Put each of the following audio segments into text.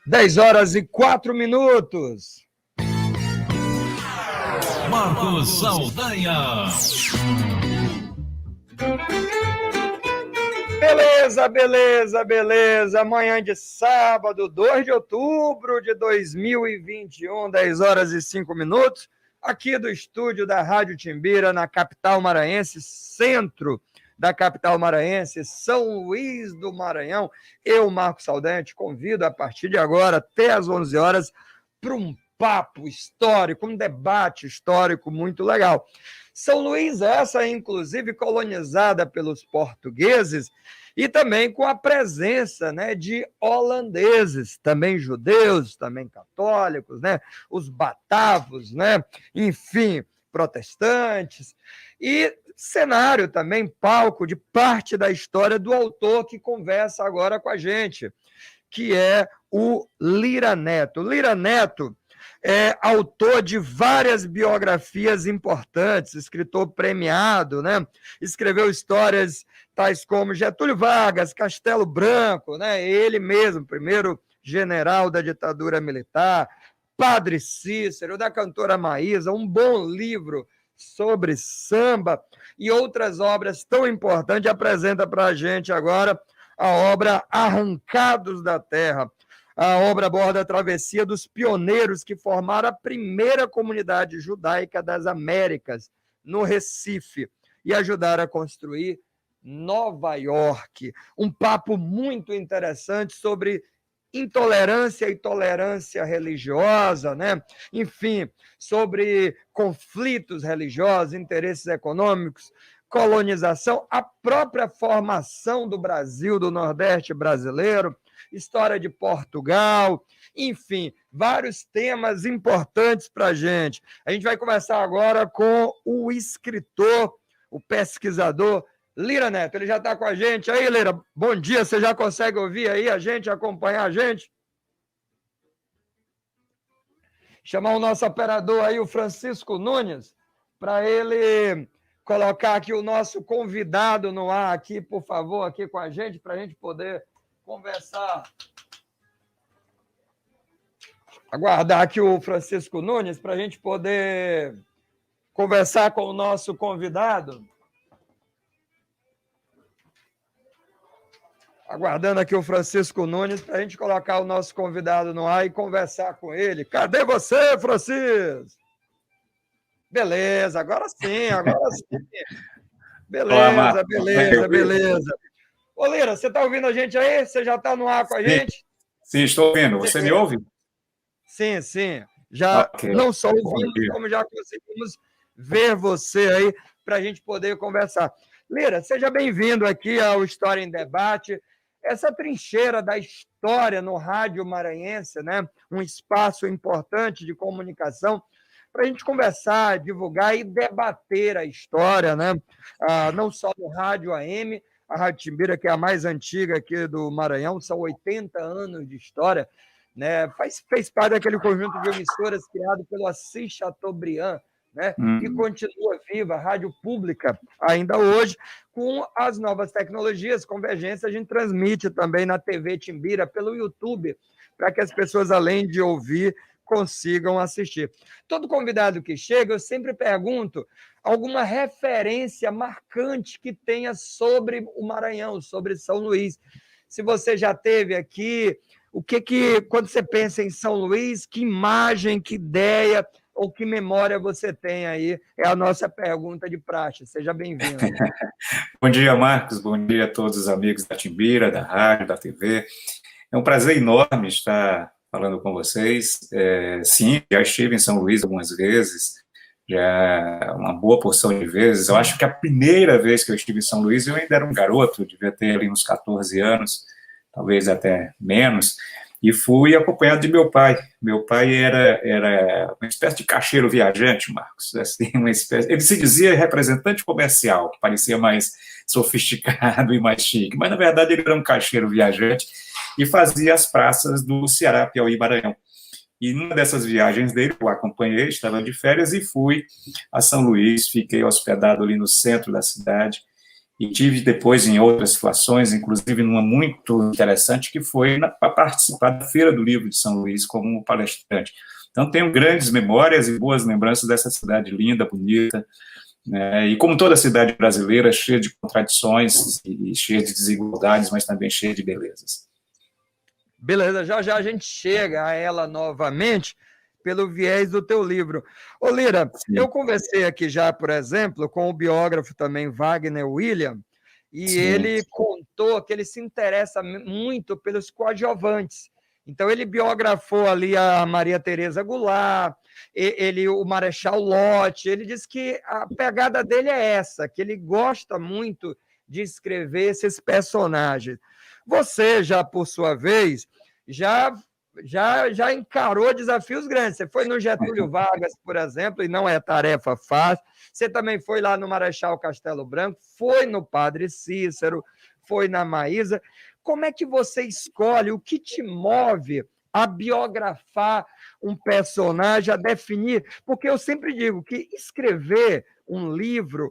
10h04. Marcos Saldanha. Beleza. Manhã de sábado, 2 de outubro de 2021, 10h05, aqui do estúdio da Rádio Timbira, na capital maranhense, centro da capital maranhense, São Luís do Maranhão. Eu, Marcos Saldanha, te convido a partir de agora, até às 11h, para um papo histórico, um debate histórico muito legal. São Luís, essa inclusive colonizada pelos portugueses e também com a presença, né, de holandeses, também judeus, também católicos, né, os batavos, né, enfim, protestantes, e cenário também, palco de parte da história do autor que conversa agora com a gente, que é o Lira Neto. Lira Neto é autor de várias biografias importantes, escritor premiado, né? Escreveu histórias tais como Getúlio Vargas, Castelo Branco, né? Ele mesmo, primeiro general da ditadura militar, Padre Cícero, da cantora Maísa, um bom livro sobre samba e outras obras tão importantes. Apresenta para a gente agora a obra Arrancados da Terra. A obra aborda a travessia dos pioneiros que formaram a primeira comunidade judaica das Américas, no Recife, e ajudaram a construir Nova York. Um papo muito interessante sobre intolerância e tolerância religiosa, né? Enfim, sobre conflitos religiosos, interesses econômicos, colonização, a própria formação do Brasil, do Nordeste brasileiro, história de Portugal, enfim, vários temas importantes para a gente. A gente vai conversar agora com o escritor, o pesquisador Lira Neto. Ele já está com a gente aí, Lira. Bom dia, você já consegue ouvir aí a gente, acompanhar a gente? Chamar o nosso operador aí, o Francisco Nunes, para ele colocar aqui o nosso convidado no ar aqui, por favor, aqui com a gente, para a gente poder conversar. Aguardar aqui o Francisco Nunes para a gente poder conversar com o nosso convidado. Aguardando aqui o Francisco Nunes para a gente colocar o nosso convidado no ar e conversar com ele. Cadê você, Francisco? Beleza, agora sim. Beleza. Ô, Lira, você está ouvindo a gente aí? Você já está no ar com a gente? Sim, estou ouvindo. Você me ouve? Sim. Já não só ouvimos, como já conseguimos ver você aí para a gente poder conversar. Lira, seja bem-vindo aqui ao História em Debate. Essa trincheira da história no rádio maranhense, né? Um espaço importante de comunicação para a gente conversar, divulgar e debater a história, né? Não só no rádio AM, a Rádio Timbira, que é a mais antiga aqui do Maranhão, são 80 anos de história, né? Fez parte daquele conjunto de emissoras criado pelo Assis Chateaubriand, né? E continua viva, a rádio pública, ainda hoje, com as novas tecnologias, convergência, a gente transmite também na TV Timbira, pelo YouTube, para que as pessoas, além de ouvir, consigam assistir. Todo convidado que chega, eu sempre pergunto alguma referência marcante que tenha sobre o Maranhão, sobre São Luís. Se você já esteve aqui, quando você pensa em São Luís, que imagem, que ideia ou que memória você tem aí? É a nossa pergunta de praxe. Seja bem-vindo. Bom dia, Marcos. Bom dia a todos os amigos da Timbira, da rádio, da TV. É um prazer enorme estar falando com vocês. Sim, já estive em São Luís algumas vezes, já uma boa porção de vezes. Eu acho que a primeira vez que eu estive em São Luís, eu ainda era um garoto, devia ter ali uns 14 anos, talvez até menos, e fui acompanhado de meu pai. Meu pai era uma espécie de caixeiro viajante, Marcos, assim, ele se dizia representante comercial, que parecia mais sofisticado e mais chique, mas na verdade ele era um caixeiro viajante e fazia as praças do Ceará, Piauí e Maranhão. E numa dessas viagens dele, eu acompanhei, estava de férias e fui a São Luís, fiquei hospedado ali no centro da cidade, e tive depois em outras situações, inclusive numa muito interessante, que foi para participar da Feira do Livro de São Luís como palestrante. Então, tenho grandes memórias e boas lembranças dessa cidade linda, bonita, né, e como toda cidade brasileira, cheia de contradições e cheia de desigualdades, mas também cheia de belezas. Beleza, já já a gente chega a ela novamente pelo viés do teu livro. Ô Lira, Sim. eu conversei aqui já, por exemplo, com o biógrafo também Wagner William, e Sim. ele contou que ele se interessa muito pelos coadjuvantes. Então, ele biografou ali a Maria Tereza Goulart, o Marechal Lott. Ele disse que a pegada dele é essa, que ele gosta muito de escrever esses personagens. Você, já por sua vez, já encarou desafios grandes. Você foi no Getúlio Vargas, por exemplo, e não é tarefa fácil. Você também foi lá no Marechal Castelo Branco, foi no Padre Cícero, foi na Maísa. Como é que você escolhe, o que te move a biografar um personagem, a definir? Porque eu sempre digo que escrever um livro,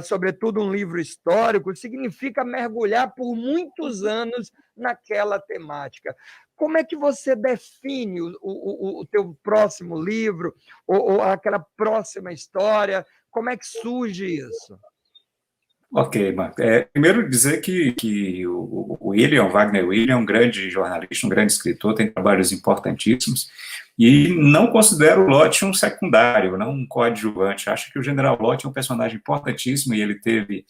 sobretudo um livro histórico, significa mergulhar por muitos anos naquela temática. Como é que você define o teu próximo livro, ou aquela próxima história? Como é que surge isso? Ok, Marco. Primeiro dizer que o Wagner William, é um grande jornalista, um grande escritor, tem trabalhos importantíssimos, e não considero o Lott um secundário, não um coadjuvante. Acho que o General Lott é um personagem importantíssimo, e ele teve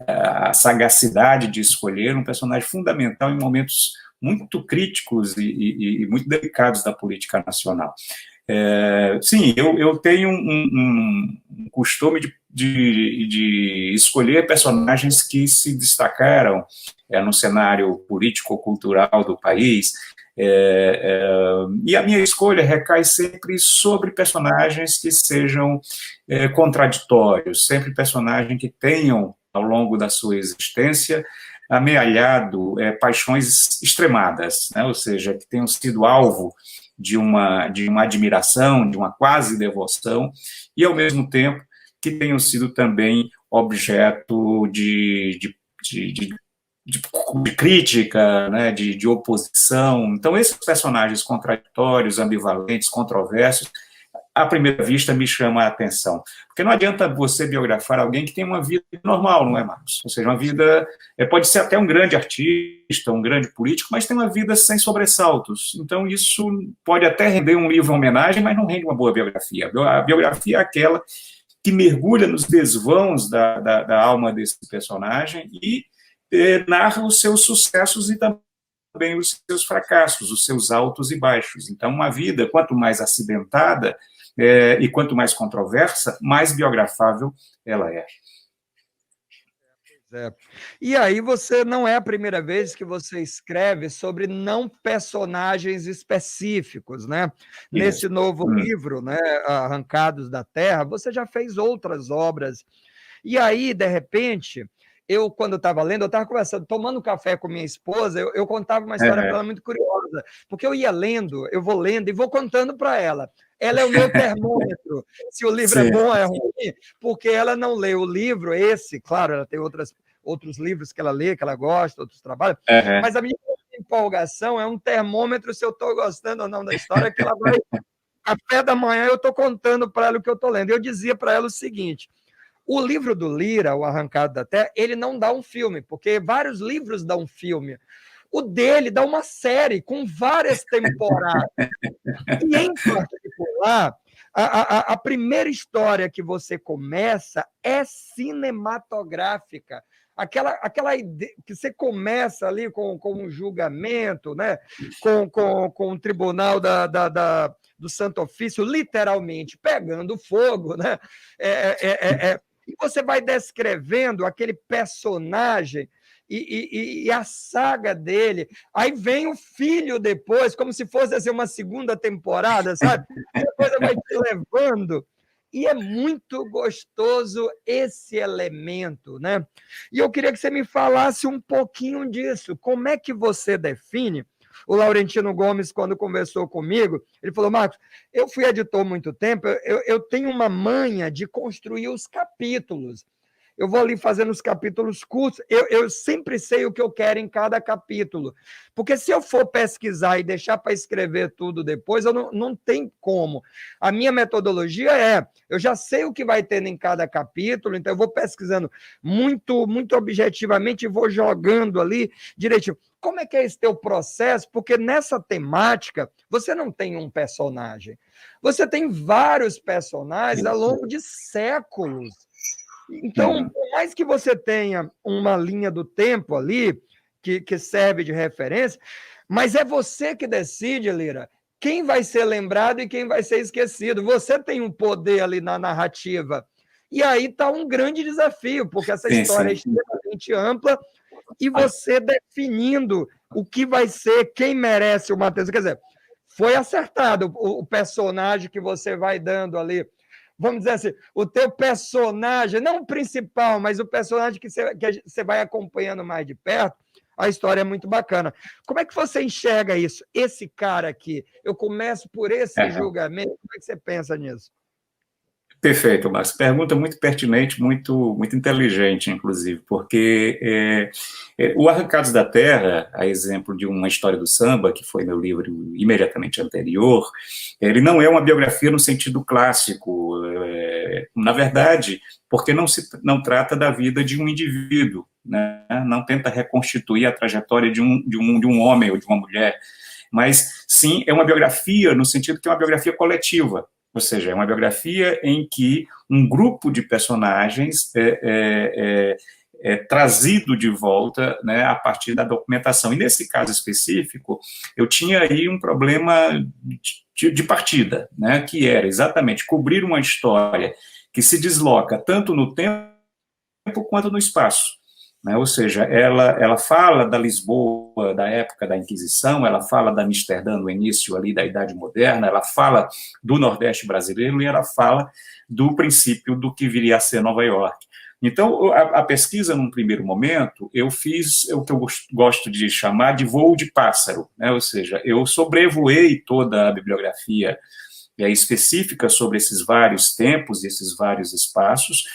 a sagacidade de escolher um personagem fundamental em momentos muito críticos e muito delicados da política nacional. Sim, eu tenho um costume de escolher personagens que se destacaram no cenário político-cultural do país, e a minha escolha recai sempre sobre personagens que sejam contraditórios, sempre personagens que tenham, ao longo da sua existência, amealhado paixões extremadas, né? Ou seja, que tenham sido alvo de uma admiração, de uma quase devoção, e, ao mesmo tempo, que tenham sido também objeto de crítica, né, de oposição. Então, esses personagens contraditórios, ambivalentes, controversos, à primeira vista, me chama a atenção. Porque não adianta você biografar alguém que tem uma vida normal, não é, Marcos? Ou seja, uma vida... pode ser até um grande artista, um grande político, mas tem uma vida sem sobressaltos. Então, isso pode até render um livro homenagem, mas não rende uma boa biografia. A biografia é aquela que mergulha nos desvãos da alma desse personagem e narra os seus sucessos e também os seus fracassos, os seus altos e baixos. Então, uma vida, quanto mais acidentada e quanto mais controversa, mais biografável ela é. E aí você não é a primeira vez que você escreve sobre não personagens específicos, né? Nesse novo livro, né, Arrancados da Terra, você já fez outras obras. E aí, de repente, quando estava lendo, eu estava conversando, tomando café com minha esposa, eu contava uma história para ela muito curiosa, porque eu ia lendo, eu vou lendo e vou contando para ela. Ela é o meu termômetro, se o livro é bom ou é ruim, porque ela não lê o livro, claro, ela tem outros livros que ela lê, que ela gosta, outros trabalhos, mas a minha empolgação é um termômetro se eu estou gostando ou não da história, que ela vai, café da manhã, eu estou contando para ela o que eu estou lendo. Eu dizia para ela o seguinte: o livro do Lira, O Arrancado da Terra, ele não dá um filme, porque vários livros dão um filme. O dele dá uma série com várias temporadas. E, em particular, a primeira história que você começa é cinematográfica. Aquela ideia que você começa ali com um julgamento, né? com o tribunal do Santo Ofício, literalmente pegando fogo, né? E você vai descrevendo aquele personagem e a saga dele. Aí vem o filho depois, como se fosse assim, uma segunda temporada, sabe? A coisa vai te levando. E é muito gostoso esse elemento, né? E eu queria que você me falasse um pouquinho disso. Como é que você define? O Laurentino Gomes, quando conversou comigo, ele falou: Marcos, eu fui editor há muito tempo, eu tenho uma manha de construir os capítulos. eu vou ali fazendo os capítulos curtos, eu sempre sei o que eu quero em cada capítulo, porque se eu for pesquisar e deixar para escrever tudo depois, eu não tem como. A minha metodologia eu já sei o que vai ter em cada capítulo, então eu vou pesquisando muito, muito objetivamente e vou jogando ali direitinho. Como é que é esse teu processo? Porque nessa temática, você não tem um personagem. Você tem vários personagens ao longo de séculos. Então, por mais que você tenha uma linha do tempo ali, que serve de referência, mas é você que decide, Lira, quem vai ser lembrado e quem vai ser esquecido. Você tem um poder ali na narrativa. E aí está um grande desafio, porque essa história é extremamente ampla, e você definindo o que vai ser, quem merece uma atenção. Quer dizer, foi acertado o personagem que você vai dando ali. Vamos dizer assim, o teu personagem, não o principal, mas o personagem que você vai acompanhando mais de perto, a história é muito bacana. Como é que você enxerga isso? Esse cara aqui, eu começo por esse julgamento, como é que você pensa nisso? Perfeito, Marcos. Pergunta muito pertinente, muito, muito inteligente, inclusive, porque o Arrancados da Terra, a exemplo de uma história do samba, que foi meu livro imediatamente anterior, ele não é uma biografia no sentido clássico, na verdade, porque não trata da vida de um indivíduo, né? Não tenta reconstituir a trajetória de um homem ou de uma mulher, mas sim é uma biografia no sentido que é uma biografia coletiva. Ou seja, é uma biografia em que um grupo de personagens é trazido de volta, né, a partir da documentação. E nesse caso específico, eu tinha aí um problema de partida, né, que era exatamente cobrir uma história que se desloca tanto no tempo quanto no espaço. Né? Ou seja, ela fala da Lisboa da época da Inquisição, ela fala da Amsterdã no início ali da Idade Moderna, ela fala do Nordeste brasileiro e ela fala do princípio do que viria a ser Nova York. Então, a pesquisa, num primeiro momento, eu fiz o que eu gosto de chamar de voo de pássaro, né? Ou seja, eu sobrevoei toda a bibliografia específica sobre esses vários tempos, esses vários espaços,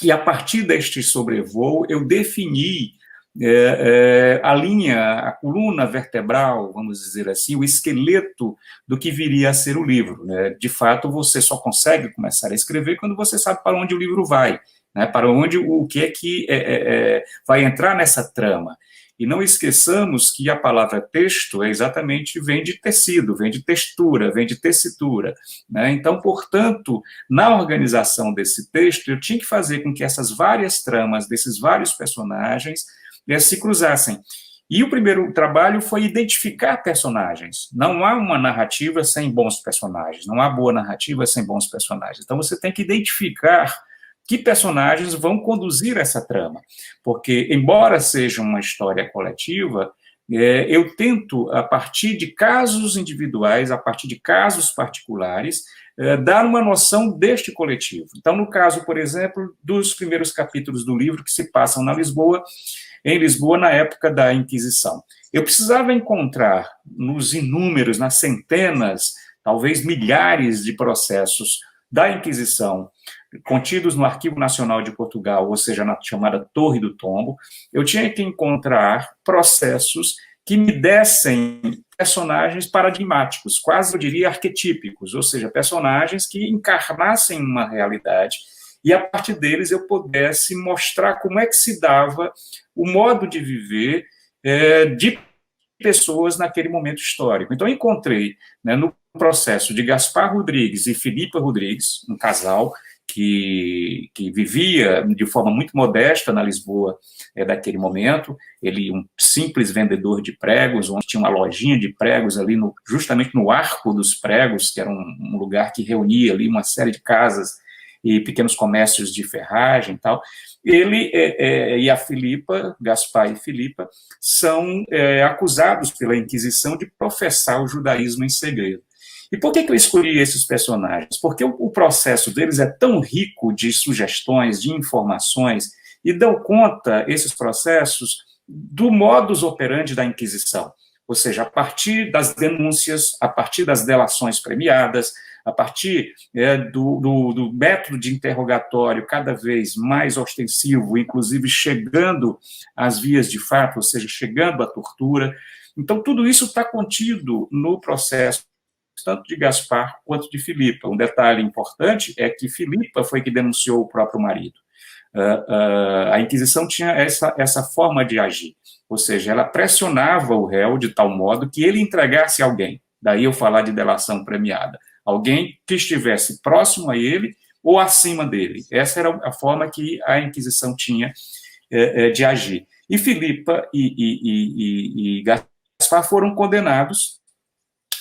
e a partir deste sobrevoo, eu defini a linha, a coluna vertebral, vamos dizer assim, o esqueleto do que viria a ser o livro. Né? De fato, você só consegue começar a escrever quando você sabe para onde o livro vai, né? Para onde, o que é que vai entrar nessa trama. E não esqueçamos que a palavra texto vem de tecido, vem de textura, vem de tessitura. Né? Então, portanto, na organização desse texto, eu tinha que fazer com que essas várias tramas, desses vários personagens, se cruzassem. E o primeiro trabalho foi identificar personagens. Não há uma narrativa sem bons personagens, não há boa narrativa sem bons personagens. Então, você tem que identificar que personagens vão conduzir essa trama. Porque, embora seja uma história coletiva, eu tento, a partir de casos individuais, a partir de casos particulares, dar uma noção deste coletivo. Então, no caso, por exemplo, dos primeiros capítulos do livro que se passam em Lisboa, na época da Inquisição. Eu precisava encontrar nas centenas, talvez milhares de processos da Inquisição, contidos no Arquivo Nacional de Portugal, ou seja, na chamada Torre do Tombo, eu tinha que encontrar processos que me dessem personagens paradigmáticos, quase, eu diria, arquetípicos, ou seja, personagens que encarnassem uma realidade e, a partir deles, eu pudesse mostrar como é que se dava o modo de viver de pessoas naquele momento histórico. Então, eu encontrei, né, no processo de Gaspar Rodrigues e Filipa Rodrigues, um casal que vivia de forma muito modesta na Lisboa daquele momento, ele um simples vendedor de pregos, onde tinha uma lojinha de pregos ali justamente no Arco dos Pregos, que era um lugar que reunia ali uma série de casas e pequenos comércios de ferragem e tal. Ele e a Filipa, Gaspar e Filipa, são acusados pela Inquisição de professar o judaísmo em segredo. E por que eu escolhi esses personagens? Porque o processo deles é tão rico de sugestões, de informações, e dão conta, esses processos, do modus operandi da Inquisição. ou seja, a partir das denúncias, a partir das delações premiadas, a partir do método de interrogatório cada vez mais ostensivo, inclusive chegando às vias de fato, ou seja, chegando à tortura. Então, tudo isso está contido no processo, tanto de Gaspar quanto de Filipa. Um detalhe importante é que Filipa foi que denunciou o próprio marido. A Inquisição tinha essa forma de agir, ou seja, ela pressionava o réu de tal modo que ele entregasse alguém, daí eu falar de delação premiada, alguém que estivesse próximo a ele ou acima dele. Essa era a forma que a Inquisição tinha de agir. E Filipa e Gaspar foram condenados,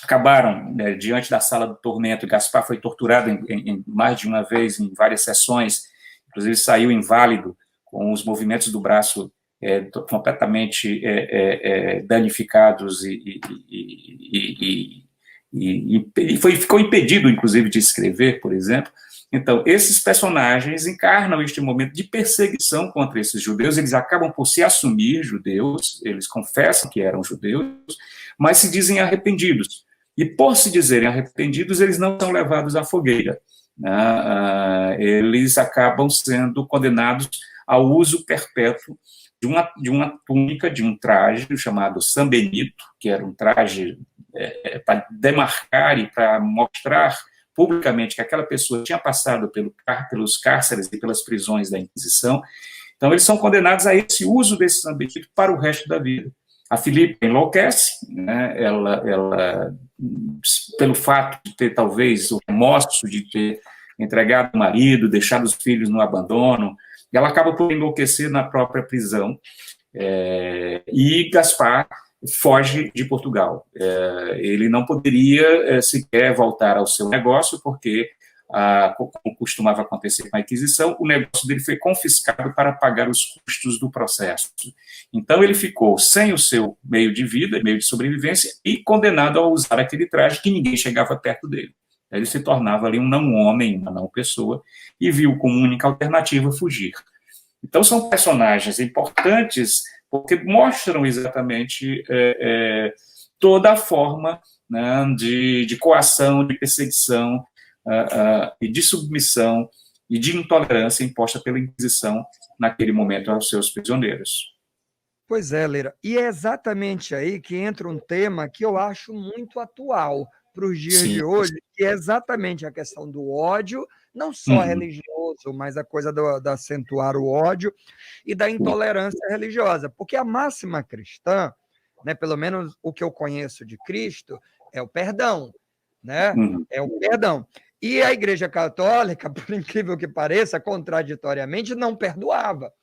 acabaram diante da sala do tormento. Gaspar foi torturado em mais de uma vez, em várias sessões, inclusive saiu inválido, com os movimentos do braço completamente danificados ficou impedido, inclusive, de escrever, por exemplo. Então, esses personagens encarnam este momento de perseguição contra esses judeus, eles acabam por se assumir judeus, eles confessam que eram judeus, mas se dizem arrependidos. E, por se dizerem arrependidos, eles não são levados à fogueira. Eles acabam sendo condenados ao uso perpétuo de uma túnica, de um traje chamado San Benito, que era um traje para demarcar e para mostrar publicamente que aquela pessoa tinha passado pelos cárceres e pelas prisões da Inquisição. Então, eles são condenados a esse uso desse San Benito para o resto da vida. A Filipa enlouquece, né? Ela, pelo fato de ter, talvez, o remorso de ter entregado o marido, deixado os filhos no abandono, ela acaba por enlouquecer na própria prisão, e Gaspar foge de Portugal. Ele não poderia sequer voltar ao seu negócio, porque, como costumava acontecer com a Inquisição, o negócio dele foi confiscado para pagar os custos do processo. Então, ele ficou sem o seu meio de vida, meio de sobrevivência, e condenado a usar aquele traje que ninguém chegava perto dele. Ele se tornava ali um não-homem, uma não-pessoa, e viu como única alternativa fugir. Então, são personagens importantes porque mostram exatamente toda a forma, né, de coação, de perseguição, e de submissão e de intolerância imposta pela Inquisição naquele momento aos seus prisioneiros. Pois é, Leira, e é exatamente aí que entra um tema que eu acho muito atual para os dias de hoje, que é exatamente a questão do ódio, não só religioso, mas a coisa de acentuar o ódio e da intolerância religiosa, porque a máxima cristã, né, pelo menos o que eu conheço de Cristo, é o perdão, né? É o perdão. E a Igreja Católica, por incrível que pareça, contraditoriamente, não perdoava.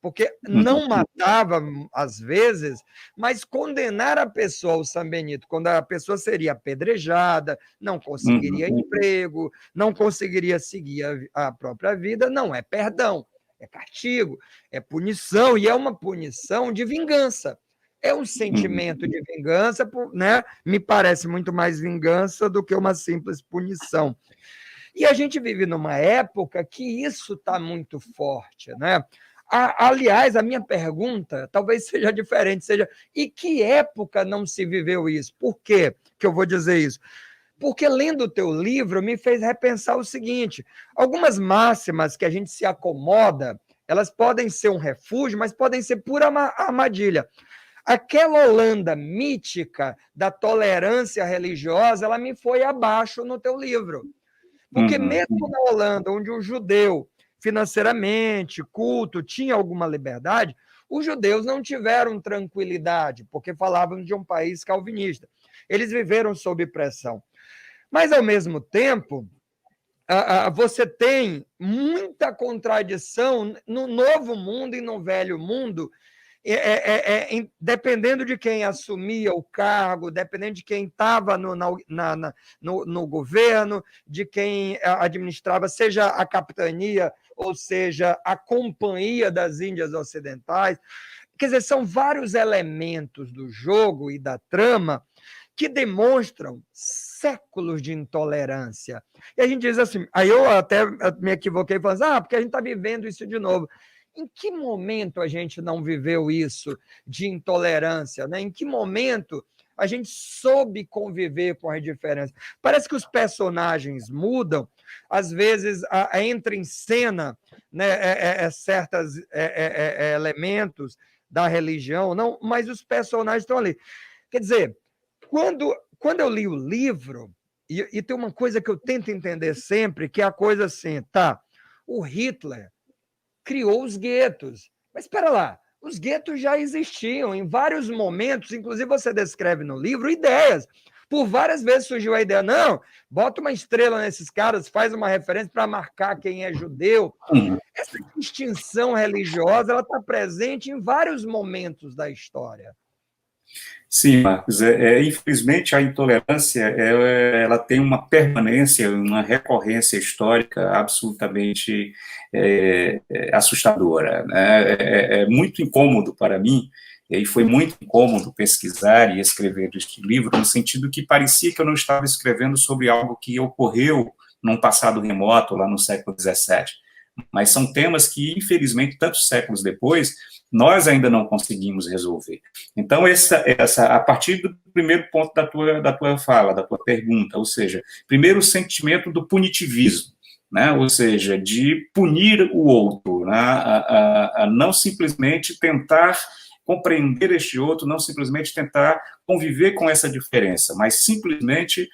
Porque não matava, às vezes, mas condenar a pessoa ao San Benito, quando a pessoa seria apedrejada, não conseguiria emprego, não conseguiria seguir a própria vida, não é perdão, é castigo, é punição, e é uma punição de vingança. É um sentimento de vingança, né? Me parece muito mais vingança do que uma simples punição. E a gente vive numa época que isso está muito forte, né? Aliás, a minha pergunta talvez seja diferente, e que época não se viveu isso? Por quê que eu vou dizer isso? Porque lendo o teu livro me fez repensar o seguinte, algumas máximas que a gente se acomoda, elas podem ser um refúgio, mas podem ser pura armadilha. Aquela Holanda mítica da tolerância religiosa, ela me foi abaixo no teu livro. Porque mesmo na Holanda, onde o judeu financeiramente, culto, tinha alguma liberdade, os judeus não tiveram tranquilidade, porque falavam de um país calvinista. Eles viveram sob pressão. Mas, ao mesmo tempo, você tem muita contradição no novo mundo e no velho mundo, dependendo de quem assumia o cargo, dependendo de quem estava no governo, de quem administrava, seja a capitania, ou seja, a Companhia das Índias Ocidentais. Quer dizer, são vários elementos do jogo e da trama que demonstram séculos de intolerância. E a gente diz assim, aí eu até me equivoquei, falando porque a gente está vivendo isso de novo. Em que momento a gente não viveu isso de intolerância? Né? Em que momento a gente soube conviver com as diferenças. Parece que os personagens mudam, às vezes entra em cena, né, certos elementos da religião, não, mas os personagens estão ali. Quer dizer, quando eu li o livro, e tem uma coisa que eu tento entender sempre, que é a coisa assim, tá, o Hitler criou os guetos, mas espera lá, os guetos já existiam em vários momentos, inclusive você descreve no livro ideias. Por várias vezes surgiu a ideia, não, bota uma estrela nesses caras, faz uma referência para marcar quem é judeu. Essa distinção religiosa ela está presente em vários momentos da história. Sim, Marcos. Infelizmente, a intolerância ela tem uma permanência, uma recorrência histórica absolutamente assustadora, né? É muito incômodo para mim, e foi muito incômodo pesquisar e escrever este livro, no sentido que parecia que eu não estava escrevendo sobre algo que ocorreu num passado remoto, lá no século XVII. Mas são temas que, infelizmente, tantos séculos depois, nós ainda não conseguimos resolver. Então, a partir do primeiro ponto da tua fala, da tua pergunta, ou seja, primeiro o sentimento do punitivismo, né? Ou seja, de punir o outro, né? A não simplesmente tentar compreender este outro, não simplesmente tentar conviver com essa diferença, mas simplesmente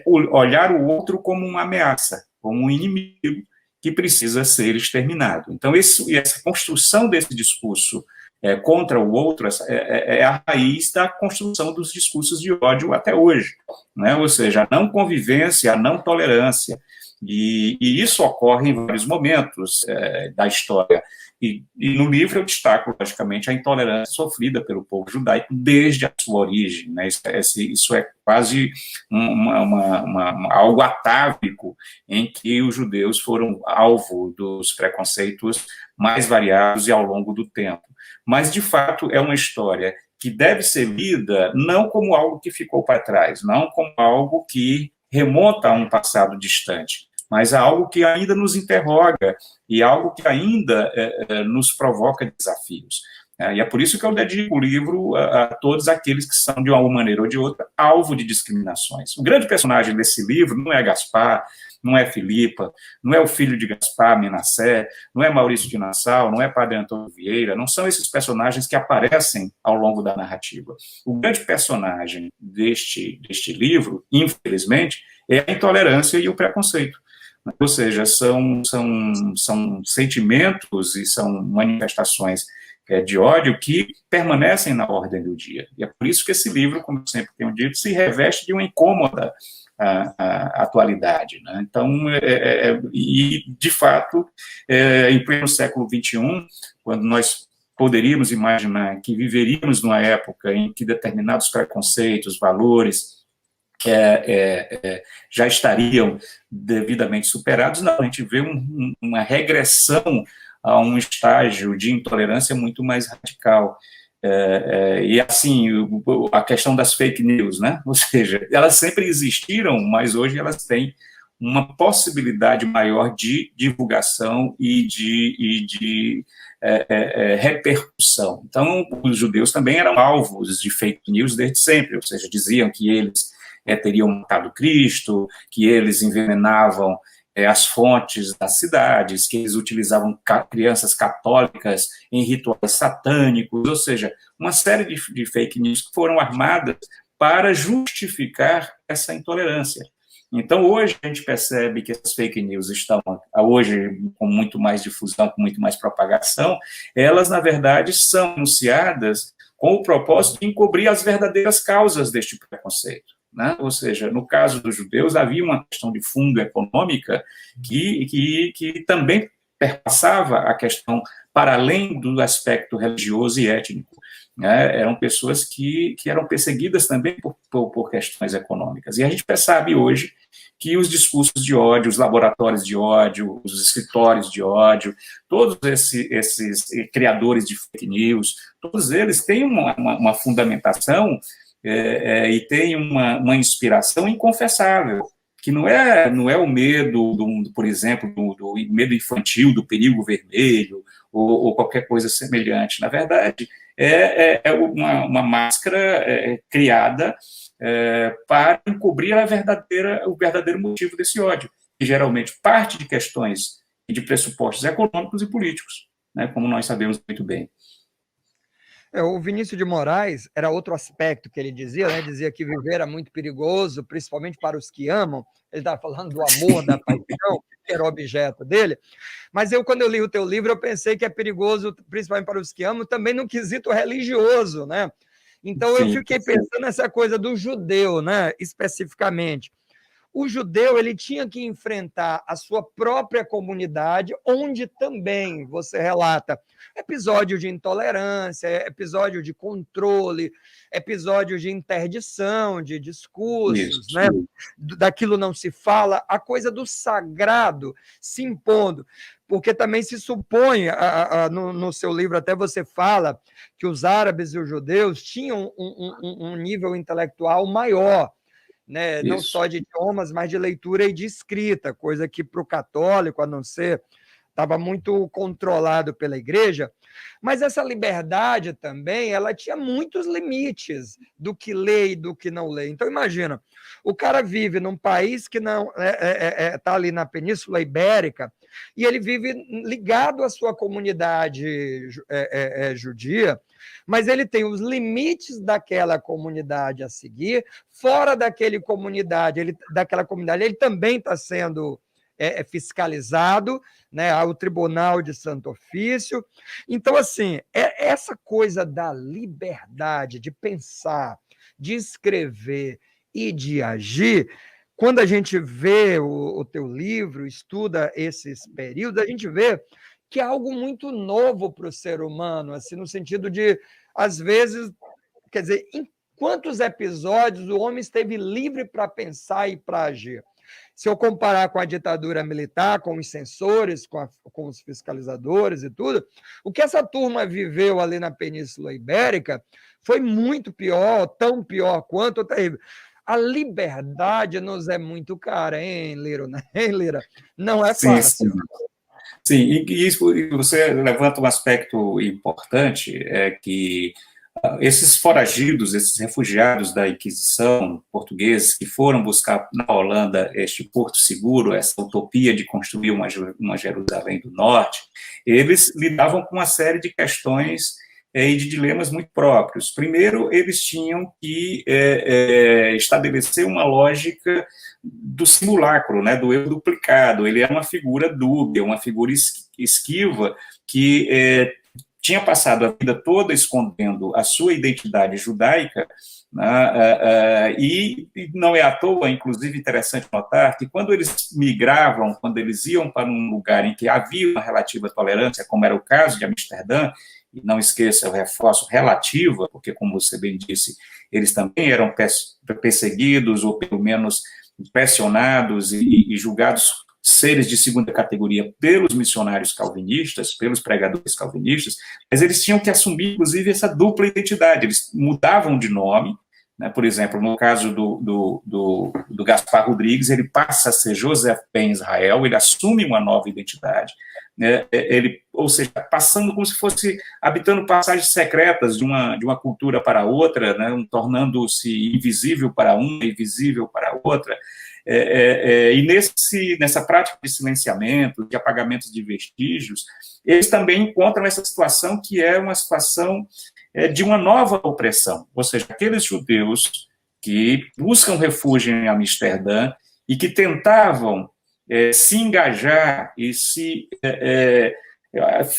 olhar o outro como uma ameaça, como um inimigo, que precisa ser exterminado. Então, essa construção desse discurso contra o outro é a raiz da construção dos discursos de ódio até hoje, né? Ou seja, a não convivência, a não tolerância, e isso ocorre em vários momentos da história. E no livro eu destaco, logicamente, a intolerância sofrida pelo povo judaico desde a sua origem, né? Isso é quase algo atávico em que os judeus foram alvo dos preconceitos mais variados e ao longo do tempo. Mas, de fato, é uma história que deve ser lida não como algo que ficou para trás, não como algo que remonta a um passado distante, mas a algo que ainda nos interroga e algo que ainda nos provoca desafios. E é por isso que eu dedico o livro a todos aqueles que são, de uma maneira ou de outra, alvo de discriminações. O grande personagem desse livro não é Gaspar, não é Filipa, não é o filho de Gaspar, Menassé, não é Maurício de Nassau, não é Padre Antônio Vieira, não são esses personagens que aparecem ao longo da narrativa. O grande personagem deste livro, infelizmente, é a intolerância e o preconceito. Ou seja, são sentimentos e são manifestações de ódio que permanecem na ordem do dia. E é por isso que esse livro, como eu sempre tenho dito, se reveste de uma incômoda atualidade, né? Então, e de fato, em pleno século XXI, quando nós poderíamos imaginar que viveríamos numa época em que determinados preconceitos, valores já estariam devidamente superados, não, a gente vê uma regressão a um estágio de intolerância muito mais radical. E assim, a questão das fake news, né? Ou seja, elas sempre existiram, mas hoje elas têm uma possibilidade maior de divulgação e de repercussão. Então, os judeus também eram alvos de fake news desde sempre, ou seja, diziam que eles teriam matado Cristo, que eles envenenavam as fontes das cidades, que eles utilizavam crianças católicas em rituais satânicos, ou seja, uma série de fake news que foram armadas para justificar essa intolerância. Então, hoje a gente percebe que essas fake news estão, hoje, com muito mais difusão, com muito mais propagação, elas, na verdade, são anunciadas com o propósito de encobrir as verdadeiras causas deste preconceito. Né? Ou seja, no caso dos judeus, havia uma questão de fundo econômica que também perpassava a questão para além do aspecto religioso e étnico. Né? Eram pessoas que eram perseguidas também por questões econômicas. E a gente percebe hoje que os discursos de ódio, os laboratórios de ódio, os escritórios de ódio, todos esses criadores de fake news, todos eles têm uma fundamentação e tem uma inspiração inconfessável, que não é o medo, por exemplo, do medo infantil, do perigo vermelho, ou qualquer coisa semelhante. Na verdade, é uma máscara criada para encobrir o verdadeiro motivo desse ódio, que geralmente parte de questões e de pressupostos econômicos e políticos, né, como nós sabemos muito bem. O Vinícius de Moraes era outro aspecto que ele dizia, né? Dizia que viver era muito perigoso, principalmente para os que amam. Ele estava falando do amor, da paixão, que era o objeto dele. Mas quando eu li o teu livro, eu pensei que é perigoso, principalmente para os que amam, também no quesito religioso, né? Então eu fiquei pensando nessa coisa do judeu, né? Especificamente. O judeu ele tinha que enfrentar a sua própria comunidade, onde também você relata episódio de intolerância, episódio de controle, episódio de interdição de discursos, né? Daquilo não se fala, a coisa do sagrado se impondo, porque também se supõe, no seu livro até você fala que os árabes e os judeus tinham um nível intelectual maior, né? Não só de idiomas, mas de leitura e de escrita, coisa que para o católico, a não ser, estava muito controlado pela igreja, mas essa liberdade também, ela tinha muitos limites do que lê e do que não lê. Então, imagina, o cara vive num país que não está ali na Península Ibérica, e ele vive ligado à sua comunidade judia, mas ele tem os limites daquela comunidade a seguir, fora daquela comunidade, ele também está sendo fiscalizado, né, ao Tribunal de Santo Ofício. Então, assim, essa coisa da liberdade de pensar, de escrever e de agir, quando a gente vê o teu livro, estuda esses períodos, a gente vê que é algo muito novo para o ser humano, assim, no sentido de, às vezes, quer dizer, em quantos episódios o homem esteve livre para pensar e para agir? Se eu comparar com a ditadura militar, com os censores, com os fiscalizadores e tudo, o que essa turma viveu ali na Península Ibérica foi muito pior, tão pior quanto terrível. A liberdade nos é muito cara, hein, Liro? Hein, Lira? Não é fácil. Sim, e você levanta um aspecto importante, é que esses foragidos, esses refugiados da Inquisição portugueses que foram buscar na Holanda este porto seguro, essa utopia de construir uma Jerusalém do Norte, eles lidavam com uma série de questões e de dilemas muito próprios. Primeiro, eles tinham que estabelecer uma lógica do simulacro, né, do eu duplicado. Ele é uma figura dúbia, uma figura esquiva que tinha passado a vida toda escondendo a sua identidade judaica, né, e não é à toa, inclusive, interessante notar que quando eles migravam, quando eles iam para um lugar em que havia uma relativa tolerância, como era o caso de Amsterdã, e não esqueça, eu reforço, relativa, porque, como você bem disse, eles também eram perseguidos, ou pelo menos pressionados e julgados seres de segunda categoria pelos missionários calvinistas, pelos pregadores calvinistas, mas eles tinham que assumir, inclusive, essa dupla identidade. Eles mudavam de nome, né? Por exemplo, no caso do Gaspar Rodrigues, ele passa a ser Joseph Ben Israel, ele assume uma nova identidade, né? Ou seja, passando como se fosse habitando passagens secretas de uma cultura para outra, né? Tornando-se invisível para uma, invisível para outra. E nessa prática de silenciamento, de apagamento de vestígios, eles também encontram essa situação que é uma situação de uma nova opressão, ou seja, aqueles judeus que buscam refúgio em Amsterdã e que tentavam se engajar e se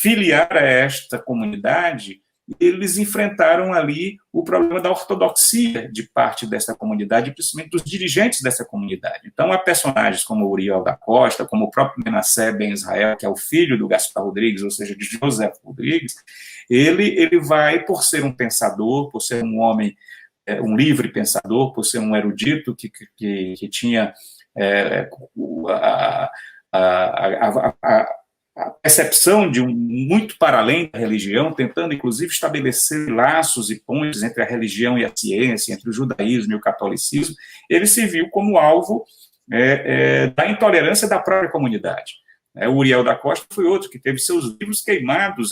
filiar a esta comunidade, eles enfrentaram ali o problema da ortodoxia de parte dessa comunidade, principalmente dos dirigentes dessa comunidade. Então, há personagens como Uriel da Costa, como o próprio Menassé Ben Israel, que é o filho do Gaspar Rodrigues, ou seja, de José Rodrigues, ele vai, por ser um pensador, por ser um homem, um livre pensador, por ser um erudito que tinha a percepção de muito para além da religião, tentando, inclusive, estabelecer laços e pontes entre a religião e a ciência, entre o judaísmo e o catolicismo, ele se viu como alvo da intolerância da própria comunidade. O Uriel da Costa foi outro que teve seus livros queimados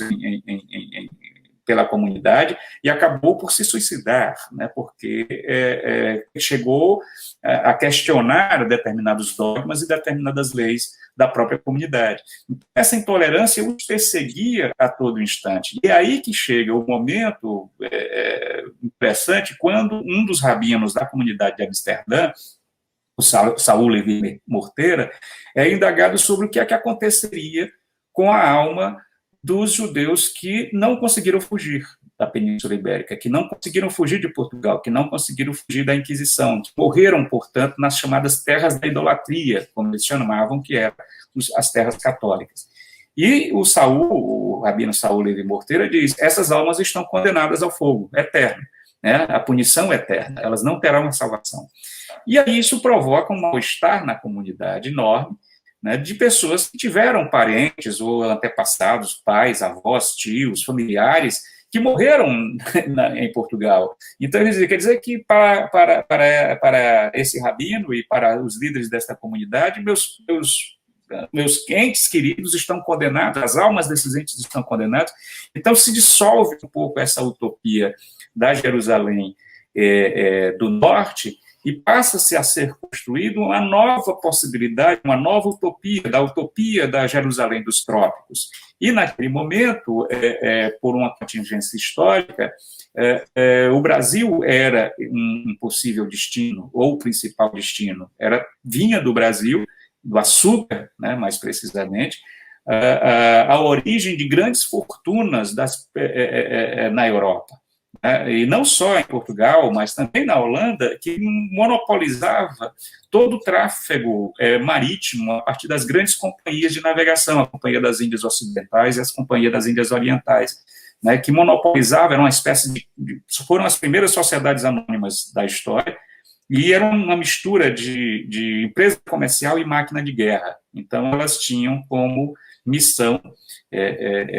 pela comunidade e acabou por se suicidar, né, porque chegou a questionar determinados dogmas e determinadas leis da própria comunidade. Essa intolerância os perseguia a todo instante. E é aí que chega o momento interessante, quando um dos rabinos da comunidade de Amsterdã, o Saul Levi Mortera, é indagado sobre o que é que aconteceria com a alma dos judeus que não conseguiram fugir da Península Ibérica, que não conseguiram fugir de Portugal, que não conseguiram fugir da Inquisição, que morreram, portanto, nas chamadas terras da idolatria, como eles chamavam, que eram as terras católicas. E o rabino Saul Levi Mortera diz: essas almas estão condenadas ao fogo eterno, né? A punição eterna, elas não terão uma salvação. E aí isso provoca um mal-estar na comunidade enorme, né, de pessoas que tiveram parentes ou antepassados, pais, avós, tios, familiares, que morreram em Portugal. Então, quer dizer que para esse rabino e para os líderes desta comunidade, meus entes queridos estão condenados, as almas desses entes estão condenadas. Então, se dissolve um pouco essa utopia da Jerusalém do norte, e passa-se a ser construído uma nova possibilidade, uma nova utopia da Jerusalém dos trópicos. E, naquele momento, por uma contingência histórica, o Brasil era um possível destino, ou o principal destino. Vinha do Brasil, do açúcar, né, mais precisamente, a origem de grandes fortunas na Europa. E não só em Portugal, mas também na Holanda, que monopolizava todo o tráfego marítimo a partir das grandes companhias de navegação, a Companhia das Índias Ocidentais e a Companhia das Índias Orientais, né, que monopolizavam, eram uma espécie foram as primeiras sociedades anônimas da história, e eram uma mistura de empresa comercial e máquina de guerra. Então, elas tinham como missão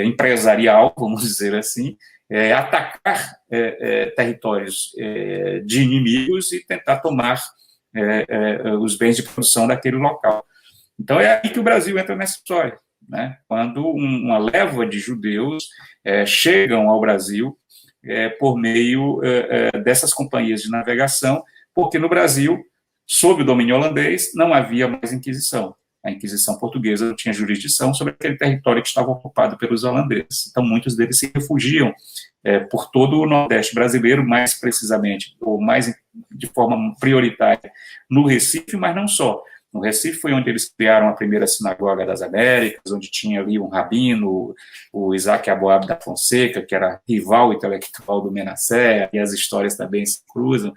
empresarial, vamos dizer assim, atacar territórios de inimigos e tentar tomar os bens de produção daquele local. Então, é aí que o Brasil entra nessa história, né? Quando uma leva de judeus chegam ao Brasil por meio dessas companhias de navegação, porque no Brasil, sob o domínio holandês, não havia mais Inquisição. A Inquisição portuguesa não tinha jurisdição sobre aquele território que estava ocupado pelos holandeses. Então, muitos deles se refugiam por todo o Nordeste brasileiro, mais precisamente, ou mais de forma prioritária, no Recife, mas não só. No Recife foi onde eles criaram a primeira sinagoga das Américas, onde tinha ali um rabino, o Isaac Aboab da Fonseca, que era rival intelectual do Menassé, e as histórias também se cruzam.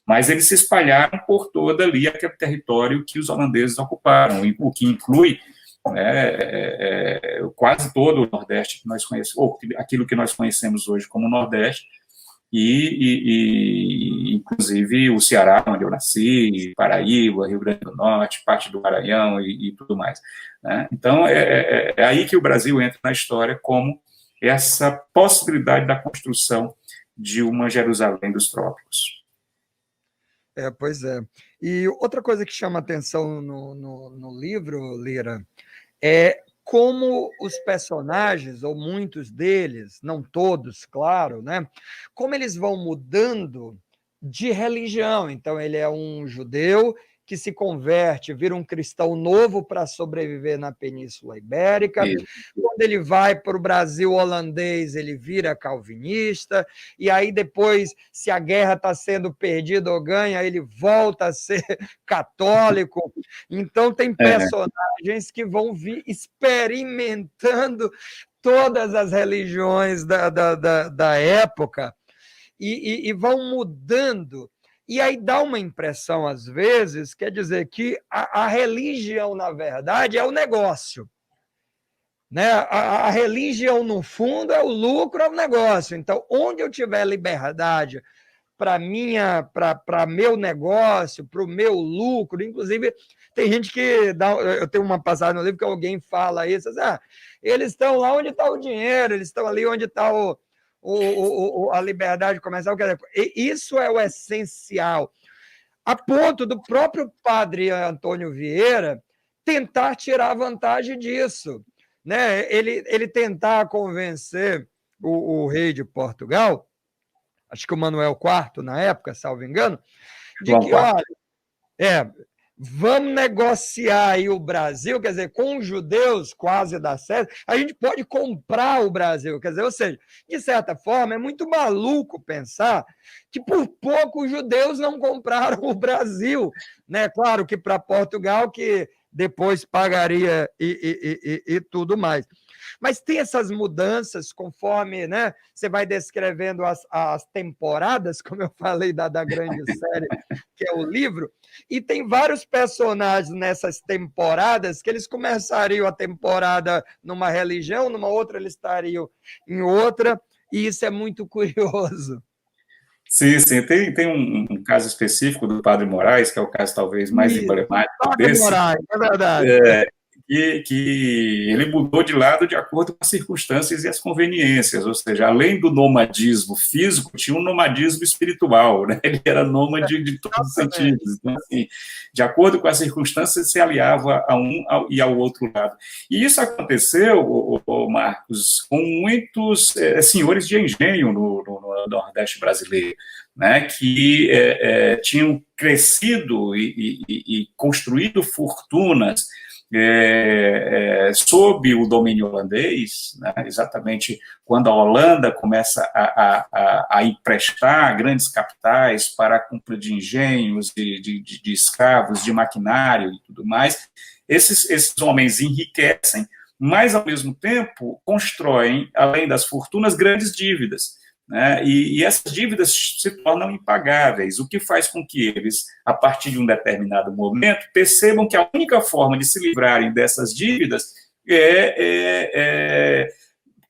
Mas eles se espalharam por toda ali aquele território que os holandeses ocuparam, o que inclui quase todo o Nordeste que nós conhecemos, ou aquilo que nós conhecemos hoje como Nordeste, e inclusive o Ceará, onde eu nasci, Paraíba, Rio Grande do Norte, parte do Maranhão e tudo mais, né? Então, é aí que o Brasil entra na história como essa possibilidade da construção de uma Jerusalém dos trópicos. Pois é. E outra coisa que chama atenção no livro, Lira, é como os personagens, ou muitos deles, não todos, claro, né? Como eles vão mudando de religião. Então, ele é um judeu que se converte, vira um cristão novo para sobreviver na Península Ibérica. Isso. Quando ele vai para o Brasil holandês, ele vira calvinista, e aí depois, se a guerra está sendo perdida ou ganha, ele volta a ser católico. Então, tem personagens que vão vir experimentando todas as religiões da época e vão mudando. E aí dá uma impressão, às vezes, quer dizer que a religião, na verdade, é o negócio. Né? A religião, no fundo, é o lucro, é o negócio. Então, onde eu tiver liberdade para meu negócio, para o meu lucro, inclusive, tem gente que eu tenho uma passagem no livro que alguém fala isso, eles estão lá onde está o dinheiro, eles estão ali onde está a liberdade comercial. Isso é o essencial, a ponto do próprio padre Antônio Vieira tentar tirar vantagem disso, né? Ele tentar convencer o rei de Portugal, acho que o Manuel IV, na época, salvo engano, de que, olha, vamos negociar aí o Brasil, quer dizer, com os judeus quase dá certo, a gente pode comprar o Brasil, quer dizer, ou seja, de certa forma, é muito maluco pensar que por pouco os judeus não compraram o Brasil, né? Claro que para Portugal, que depois pagaria e tudo mais. Mas tem essas mudanças conforme, né, você vai descrevendo as temporadas, como eu falei da grande série, que é o livro, e tem vários personagens nessas temporadas que eles começariam a temporada numa religião, numa outra eles estariam em outra, e isso é muito curioso. Sim, sim. Tem um caso específico do Padre Moraes, que é o caso talvez mais emblemático Padre desse. Moraes, é verdade. Que ele mudou de lado de acordo com as circunstâncias e as conveniências, ou seja, além do nomadismo físico, tinha um nomadismo espiritual, né? Ele era nômade de todos os sentidos. Então, assim, de acordo com as circunstâncias, se aliava a um e ao outro lado. E isso aconteceu, Marcos, com muitos senhores de engenho no Nordeste brasileiro, né, que tinham crescido e construído fortunas sob o domínio holandês, né, exatamente quando a Holanda começa a emprestar grandes capitais para a compra de engenhos, de escravos, de maquinário e tudo mais, esses homens enriquecem, mas, ao mesmo tempo, constroem, além das fortunas, grandes dívidas. Né? E essas dívidas se tornam impagáveis, o que faz com que eles, a partir de um determinado momento, percebam que a única forma de se livrarem dessas dívidas é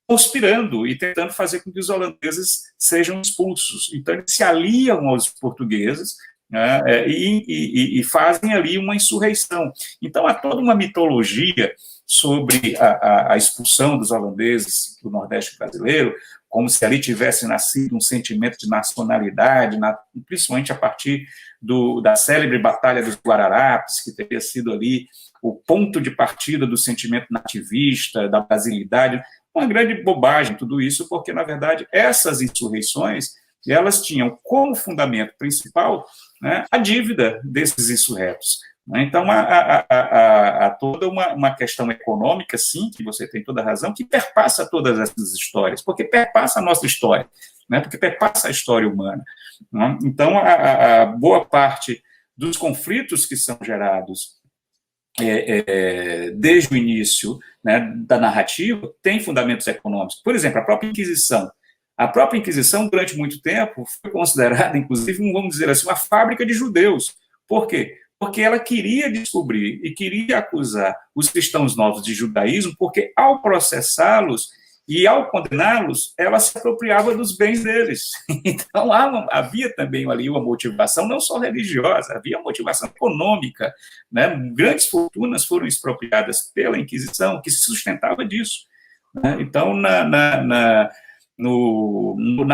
conspirando e tentando fazer com que os holandeses sejam expulsos. Então, eles se aliam aos portugueses, né, e fazem ali uma insurreição. Então, há toda uma mitologia sobre a expulsão dos holandeses do Nordeste brasileiro, como se ali tivesse nascido um sentimento de nacionalidade, principalmente a partir da célebre Batalha dos Guararapes, que teria sido ali o ponto de partida do sentimento nativista, da brasilidade. Uma grande bobagem tudo isso, porque, na verdade, essas insurreições, elas tinham como fundamento principal, né, a dívida desses insurretos. Então, há toda uma questão econômica, sim, que você tem toda a razão, que perpassa todas essas histórias, porque perpassa a nossa história, né, porque perpassa a história humana. Né? Então, a boa parte dos conflitos que são gerados desde o início, né, da narrativa tem fundamentos econômicos. Por exemplo, a própria Inquisição. A própria Inquisição, durante muito tempo, foi considerada, inclusive, vamos dizer assim, uma fábrica de judeus. Por quê? Porque ela queria descobrir e queria acusar os cristãos novos de judaísmo, porque ao processá-los e ao condená-los, ela se apropriava dos bens deles. Então, havia também ali uma motivação não só religiosa, havia uma motivação econômica. Né? Grandes fortunas foram expropriadas pela Inquisição, que se sustentava disso. Né? Então, na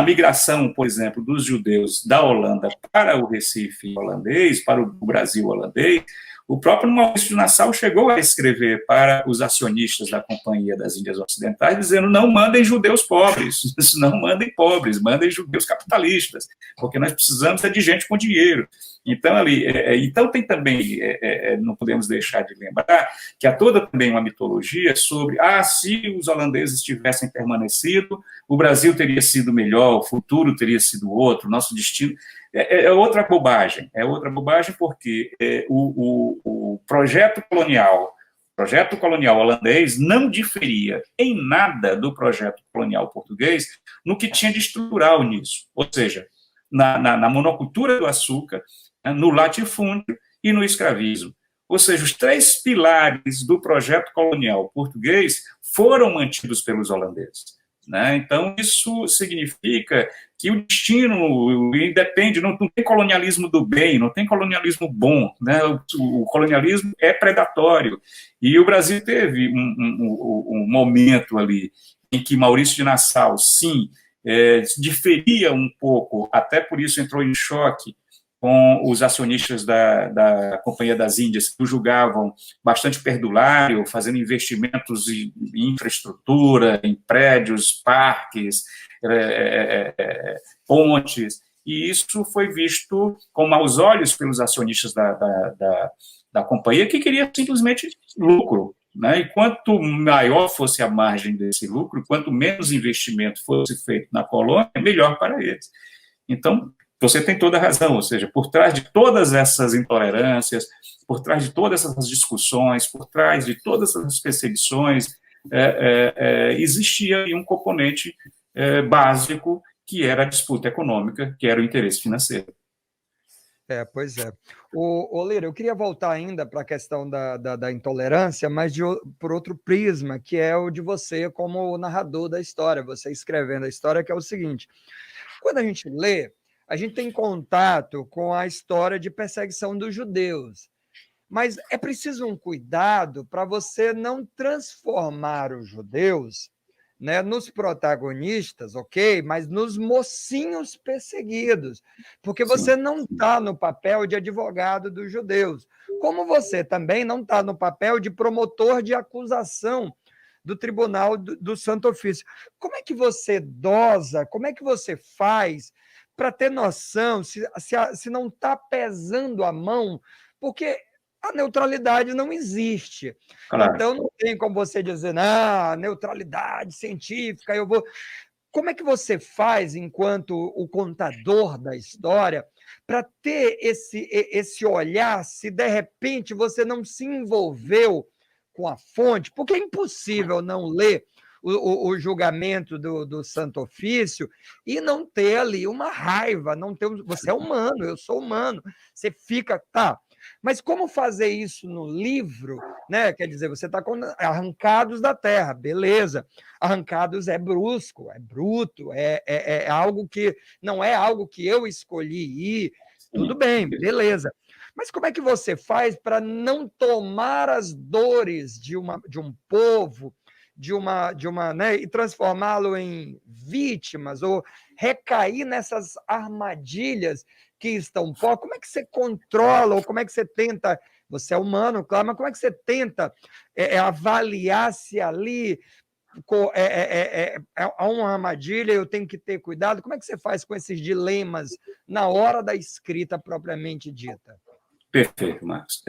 migração, por exemplo, dos judeus da Holanda para o Recife holandês, para o Brasil holandês, o próprio Maurício de Nassau chegou a escrever para os acionistas da Companhia das Índias Ocidentais, dizendo: não mandem judeus pobres, não mandem pobres, mandem judeus capitalistas, porque nós precisamos de gente com dinheiro. Então, então tem também, não podemos deixar de lembrar, que há toda também uma mitologia sobre, se os holandeses tivessem permanecido, o Brasil teria sido melhor, o futuro teria sido outro, o nosso destino... É outra bobagem porque o projeto colonial holandês não diferia em nada do projeto colonial português no que tinha de estrutural nisso, ou seja, na monocultura do açúcar, no latifúndio e no escravismo. Ou seja, os três pilares do projeto colonial português foram mantidos pelos holandeses. Né? Então, isso significa que o destino independe, não tem colonialismo do bem, não tem colonialismo bom, né? O colonialismo é predatório. E o Brasil teve um momento ali em que Maurício de Nassau, sim, diferia um pouco, até por isso entrou em choque com os acionistas da Companhia das Índias, que o julgavam bastante perdulário, fazendo investimentos em infraestrutura, em prédios, parques, pontes, e isso foi visto com maus olhos pelos acionistas da companhia, que queria simplesmente lucro, né? E quanto maior fosse a margem desse lucro, quanto menos investimento fosse feito na colônia, melhor para eles. Então, você tem toda a razão, ou seja, por trás de todas essas intolerâncias, por trás de todas essas discussões, por trás de todas essas perseguições, existia um componente básico, que era a disputa econômica, que era o interesse financeiro. Pois é. Lira, eu queria voltar ainda para a questão da intolerância, mas por outro prisma, que é o de você como narrador da história, você escrevendo a história, que é o seguinte: quando a gente lê, a gente tem contato com a história de perseguição dos judeus, mas é preciso um cuidado para você não transformar os judeus, né, nos protagonistas, ok? Mas nos mocinhos perseguidos, porque você não está no papel de advogado dos judeus, como você também não está no papel de promotor de acusação do Tribunal do Santo Ofício. Como é que você dosa, como é que você faz para ter noção se não está pesando a mão, porque a neutralidade não existe. Claro. Então, não tem como você dizer, não, neutralidade científica, eu vou... Como é que você faz, enquanto o contador da história, para ter esse olhar, se de repente você não se envolveu com a fonte? Porque é impossível não ler o julgamento do Santo Ofício e não ter ali uma raiva, não ter, você é humano, eu sou humano, você fica, tá, mas como fazer isso no livro, né? Quer dizer, você está com Arrancados da Terra, beleza, Arrancados é brusco, é bruto, é algo que não é algo que eu escolhi ir, tudo bem, beleza. Mas como é que você faz para não tomar as dores de um povo, né, e transformá-lo em vítimas ou recair nessas armadilhas que estão fora? Como é que você controla, ou como é que você tenta, você é humano, claro, mas como é que você tenta avaliar se ali há uma armadilha, eu tenho que ter cuidado? Como é que você faz com esses dilemas na hora da escrita propriamente dita? Perfeito, Marcos.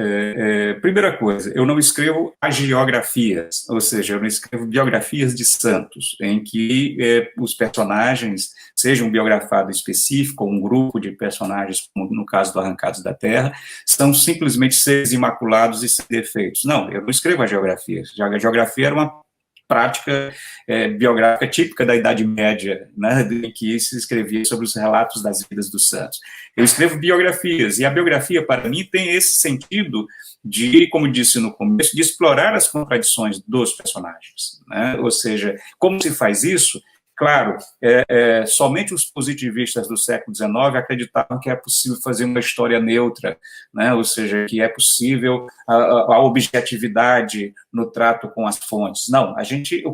Primeira coisa, eu não escrevo agiografias, ou seja, eu não escrevo biografias de santos, em que os personagens sejam biografados específico, ou um grupo de personagens, como no caso do Arrancados da Terra, são simplesmente seres imaculados e sem defeitos. Não, eu não escrevo agiografias. A geografia era uma prática biográfica típica da Idade Média, né, em que se escrevia sobre os relatos das vidas dos santos. Eu escrevo biografias, e a biografia, para mim, tem esse sentido de, como disse no começo, de explorar as contradições dos personagens, né? Ou seja, como se faz isso? Claro, somente os positivistas do século XIX acreditavam que é possível fazer uma história neutra, né? Ou seja, que é possível a objetividade no trato com as fontes. Não,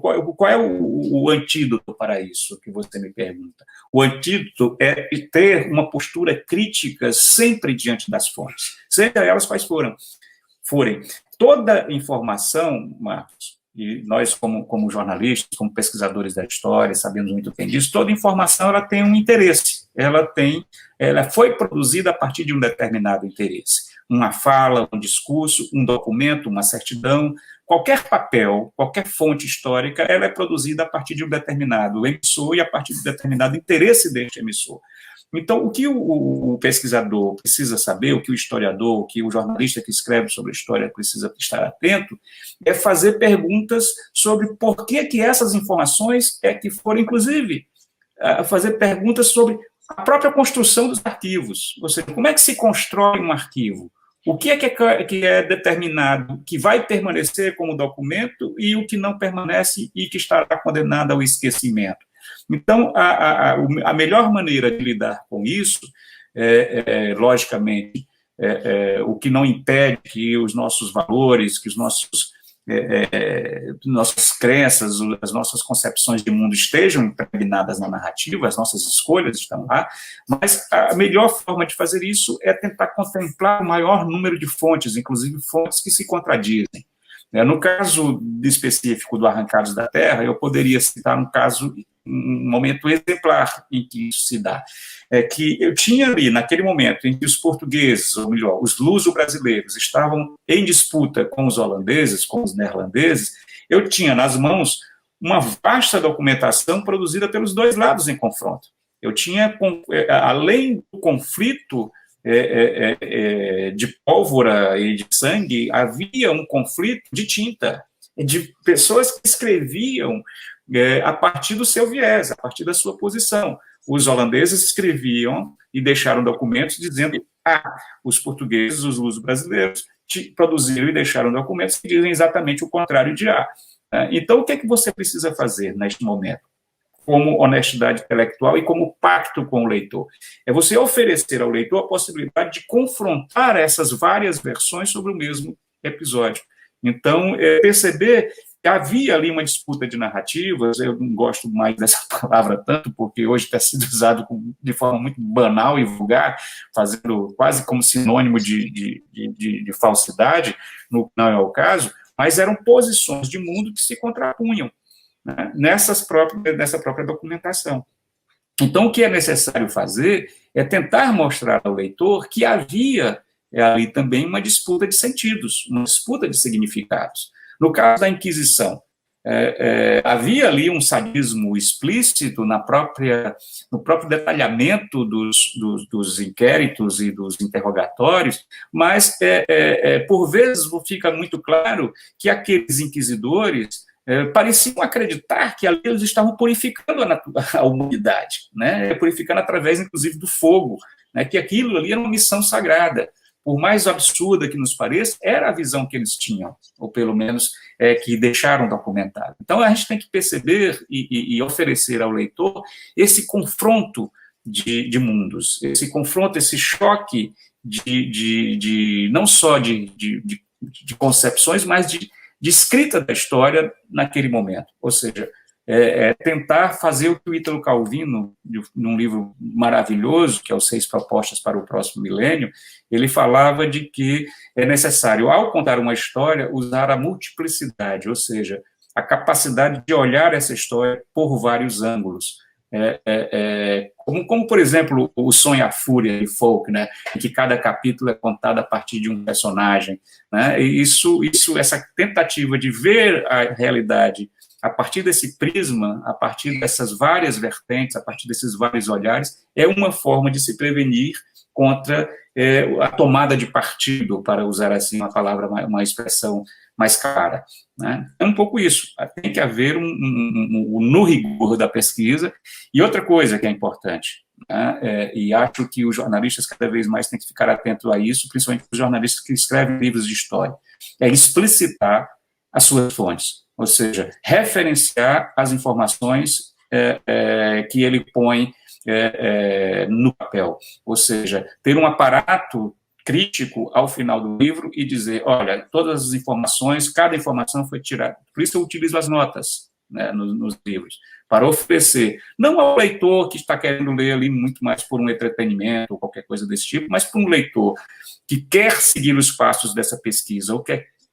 qual é o antídoto para isso, que você me pergunta? O antídoto é ter uma postura crítica sempre diante das fontes, seja elas quais forem. Toda informação, Marcos, e nós, como jornalistas, como pesquisadores da história, sabemos muito bem disso, toda informação ela tem um interesse, ela foi produzida a partir de um determinado interesse. Uma fala, um discurso, um documento, uma certidão, qualquer papel, qualquer fonte histórica, ela é produzida a partir de um determinado emissor e a partir de um determinado interesse deste emissor. Então, o que o pesquisador precisa saber, o que o historiador, o que o jornalista que escreve sobre a história precisa estar atento, é fazer perguntas sobre por que essas informações que foram, inclusive, fazer perguntas sobre a própria construção dos arquivos. Ou seja, como é que se constrói um arquivo? O que é determinado, que vai permanecer como documento e o que não permanece e que estará condenado ao esquecimento? Então, a melhor maneira de lidar com isso, logicamente, o que não impede que os nossos valores, que os nossos nossas crenças, as nossas concepções de mundo estejam impregnadas na narrativa, as nossas escolhas estão lá, mas a melhor forma de fazer isso é tentar contemplar o maior número de fontes, inclusive fontes que se contradizem. No caso específico do Arrancados da Terra, eu poderia citar um momento exemplar em que isso se dá. É que eu tinha ali, naquele momento, em que os portugueses, ou melhor, os luso-brasileiros, estavam em disputa com os holandeses, com os neerlandeses, eu tinha nas mãos uma vasta documentação produzida pelos dois lados em confronto. Eu tinha, além do conflito de pólvora e de sangue, havia um conflito de tinta, de pessoas que escreviam a partir do seu viés, a partir da sua posição. Os holandeses escreviam e deixaram documentos dizendo os portugueses, os luso-brasileiros, produziram e deixaram documentos que dizem exatamente o contrário de A. Então, o que é que você precisa fazer neste momento? Como honestidade intelectual e como pacto com o leitor. É você oferecer ao leitor a possibilidade de confrontar essas várias versões sobre o mesmo episódio. Então, perceber que havia ali uma disputa de narrativas, eu não gosto mais dessa palavra tanto, porque hoje está sendo usado de forma muito banal e vulgar, fazendo quase como sinônimo de falsidade, não é o caso, mas eram posições de mundo que se contrapunham, né, nessa própria documentação. Então, o que é necessário fazer é tentar mostrar ao leitor que havia ali também uma disputa de sentidos, uma disputa de significados. No caso da Inquisição, havia ali um sadismo explícito no próprio detalhamento dos inquéritos e dos interrogatórios, mas, por vezes, fica muito claro que aqueles inquisidores pareciam acreditar que ali eles estavam purificando a humanidade, né? Purificando através, inclusive, do fogo, né? Que aquilo ali era uma missão sagrada. Por mais absurda que nos pareça, era a visão que eles tinham, ou pelo menos que deixaram documentado. Então, a gente tem que perceber e oferecer ao leitor esse confronto de mundos, esse confronto, esse choque não só de concepções, mas de escrita da história naquele momento. Ou seja, tentar fazer o que o Ítalo Calvino, num livro maravilhoso, que é Os 6 Propostas para o Próximo Milênio, ele falava de que é necessário, ao contar uma história, usar a multiplicidade, ou seja, a capacidade de olhar essa história por vários ângulos. Como, por exemplo, o Sonho e a Fúria de Folk, né, em que cada capítulo é contado a partir de um personagem, né, e essa tentativa de ver a realidade a partir desse prisma, a partir dessas várias vertentes, a partir desses vários olhares, é uma forma de se prevenir contra a tomada de partido, para usar assim uma expressão mais clara, né? É um pouco isso. Tem que haver no rigor da pesquisa. E outra coisa que é importante, né? E acho que os jornalistas cada vez mais têm que ficar atentos a isso, principalmente os jornalistas que escrevem livros de história, é explicitar as suas fontes, ou seja, referenciar as informações que ele põe no papel, ou seja, ter um aparato crítico ao final do livro e dizer, olha, todas as informações, cada informação foi tirada. Por isso eu utilizo as notas, né, nos livros, para oferecer, não ao leitor que está querendo ler ali muito mais por um entretenimento ou qualquer coisa desse tipo, mas para um leitor que quer seguir os passos dessa pesquisa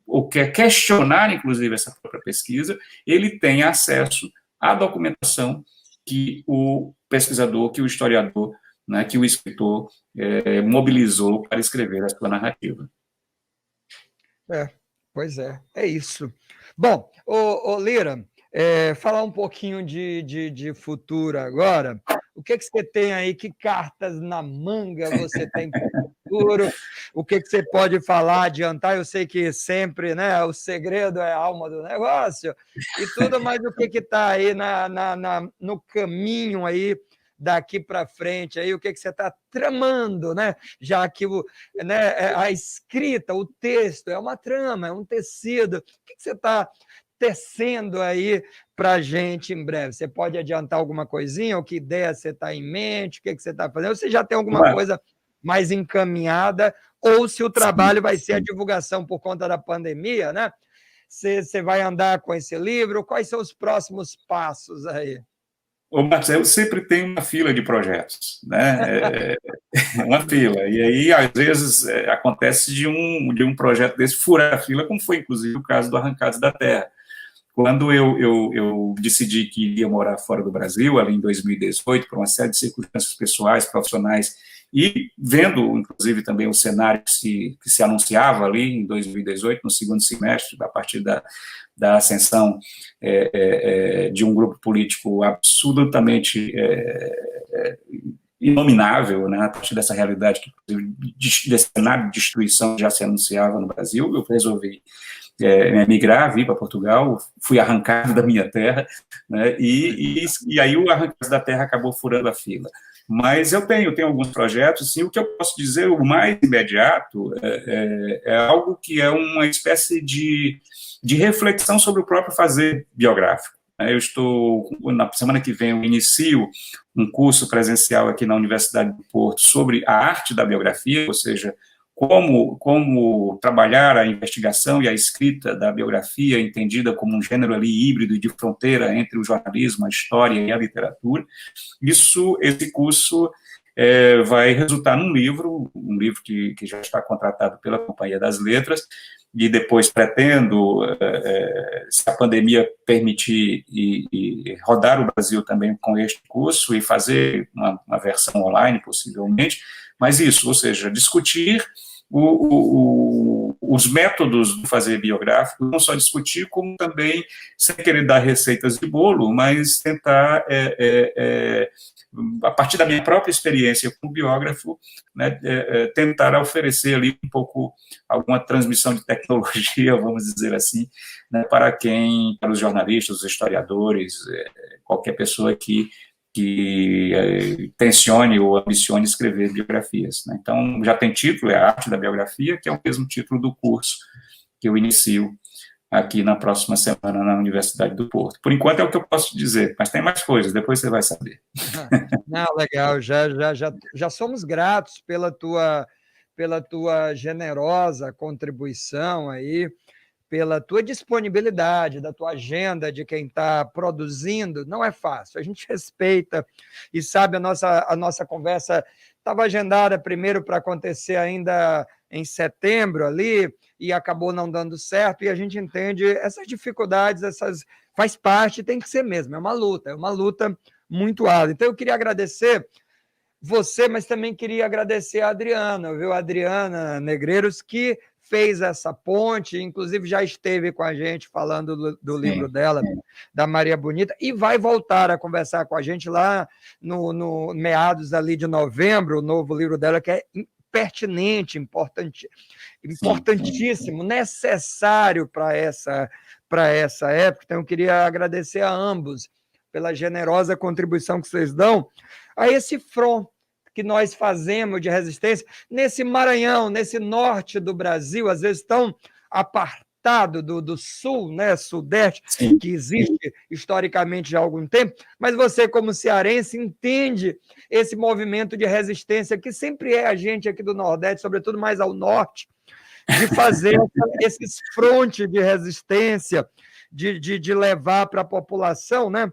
ou quer questionar, inclusive, essa própria pesquisa, ele tem acesso à documentação que o pesquisador, que o historiador, né, que o escritor mobilizou para escrever a sua narrativa. Pois é isso. Bom, Lira, falar um pouquinho de futuro agora. O que você tem aí? Que cartas na manga você tem para o futuro? O que você pode falar, adiantar? Eu sei que sempre, né, o segredo é a alma do negócio e tudo, mas o que está aí no caminho aí daqui para frente, aí, o que você está tramando, né? Já que a escrita, o texto é uma trama, é um tecido. O que você está tecendo aí para a gente em breve? Você pode adiantar alguma coisinha? Ou que ideia você está em mente? O que você está fazendo? Ou você já tem alguma coisa mais encaminhada? Ou se o trabalho vai ser a divulgação por conta da pandemia, né? você vai andar com esse livro? Quais são os próximos passos aí? Ô, Marcos, eu sempre tenho uma fila de projetos, né? Uma fila. E aí, às vezes, acontece de um projeto desse furar a fila, como foi, inclusive, o caso do Arrancados da Terra. Quando eu decidi que iria morar fora do Brasil, ali em 2018, por uma série de circunstâncias pessoais, profissionais, e vendo, inclusive, também o cenário que se anunciava ali em 2018, no segundo semestre, a partir da ascensão de um grupo político absolutamente inominável, né, a partir dessa realidade que, desse cenário de destruição já se anunciava no Brasil, eu resolvi emigrar, vir para Portugal, fui arrancado da minha terra, né, e aí o Arrancados da Terra acabou furando a fila. Mas eu tenho alguns projetos, sim, o que eu posso dizer, o mais imediato, é algo que é uma espécie de reflexão sobre o próprio fazer biográfico. Eu estou, na semana que vem, eu inicio um curso presencial aqui na Universidade do Porto sobre a arte da biografia, ou seja, como trabalhar a investigação e a escrita da biografia, entendida como um gênero ali híbrido de fronteira entre o jornalismo, a história e a literatura. Esse curso vai resultar num livro, que já está contratado pela Companhia das Letras, e depois pretendo, se a pandemia permitir, e rodar o Brasil também com este curso e fazer uma versão online, possivelmente, mas isso, ou seja, discutir os métodos do fazer biográfico, não só discutir, como também, sem querer dar receitas de bolo, mas tentar, a partir da minha própria experiência como biógrafo, né, tentar oferecer ali um pouco alguma transmissão de tecnologia, vamos dizer assim, né, para os jornalistas, os historiadores, qualquer pessoa que tencione ou ambicione escrever biografias, né? Então, já tem título, é a Arte da Biografia, que é o mesmo título do curso que eu inicio aqui na próxima semana na Universidade do Porto. Por enquanto é o que eu posso dizer, mas tem mais coisas, depois você vai saber. Não, legal, já somos gratos pela tua generosa contribuição aí, pela tua disponibilidade, da tua agenda, de quem está produzindo. Não é fácil, a gente respeita e sabe, a nossa conversa estava agendada primeiro para acontecer ainda em setembro ali, e acabou não dando certo, e a gente entende essas dificuldades, faz parte, tem que ser mesmo, é uma luta muito árdua. Então eu queria agradecer você, mas também queria agradecer a Adriana, viu? A Adriana Negreiros, que fez essa ponte, inclusive já esteve com a gente falando do livro dela, da Maria Bonita, e vai voltar a conversar com a gente lá no meados ali de novembro, o novo livro dela, que é pertinente, importantíssimo, necessário para essa época. Então, eu queria agradecer a ambos pela generosa contribuição que vocês dão a esse front que nós fazemos de resistência nesse Maranhão, nesse norte do Brasil, às vezes tão apartado do sul, né, sudeste, sim, que existe historicamente já há algum tempo, mas você, como cearense, entende esse movimento de resistência que sempre é a gente aqui do Nordeste, sobretudo mais ao norte, de fazer esses frontes de resistência, de levar para a população, né,